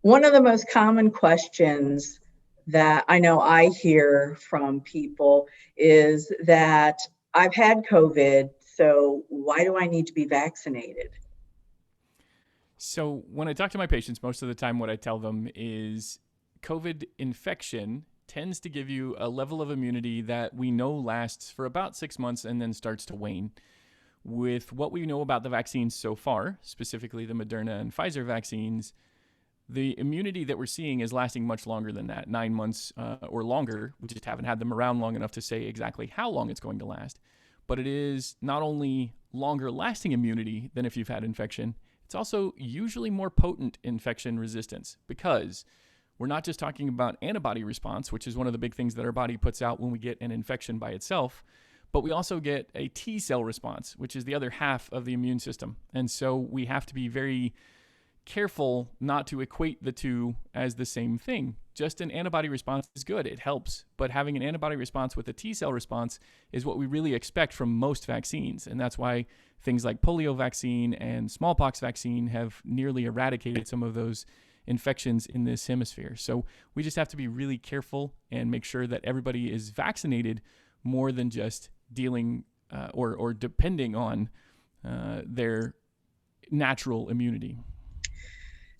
One of the most common questions that I know I hear from people is that I've had COVID, so why do I need to be vaccinated? So, when I talk to my patients, most of the time what I tell them is COVID infection tends to give you a level of immunity that we know lasts for about 6 months and then starts to wane. With what we know about the vaccines so far, specifically the Moderna and Pfizer vaccines, the immunity that we're seeing is lasting much longer than that, 9 months or longer. We just haven't had them around long enough to say exactly how long it's going to last. But it is not only longer lasting immunity than if you've had infection, it's also usually more potent infection resistance because we're not just talking about antibody response, which is one of the big things that our body puts out when we get an infection by itself, but we also get a T cell response, which is the other half of the immune system. And so we have to be very careful not to equate the two as the same thing. Just an antibody response is good, it helps, but having an antibody response with a T cell response is what we really expect from most vaccines. And that's why things like polio vaccine and smallpox vaccine have nearly eradicated some of those infections in this hemisphere. So we just have to be really careful and make sure that everybody is vaccinated more than just dealing or depending on their natural immunity.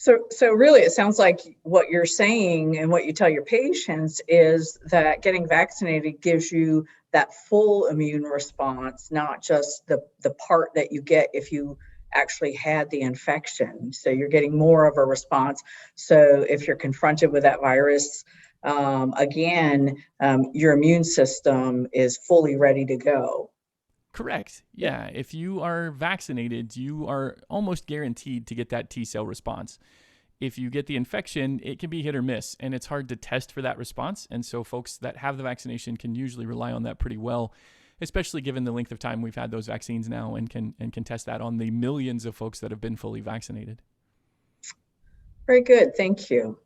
So really, it sounds like what you're saying and what you tell your patients is that getting vaccinated gives you that full immune response, not just the part that you get if you actually had the infection. So you're getting more of a response. So if you're confronted with that virus again, your immune system is fully ready to go. Correct. Yeah. If you are vaccinated, you are almost guaranteed to get that T cell response. If you get the infection, it can be hit or miss, and it's hard to test for that response. And so, folks that have the vaccination can usually rely on that pretty well, especially given the length of time we've had those vaccines now, and can test that on the millions of folks that have been fully vaccinated. Very good. Thank you.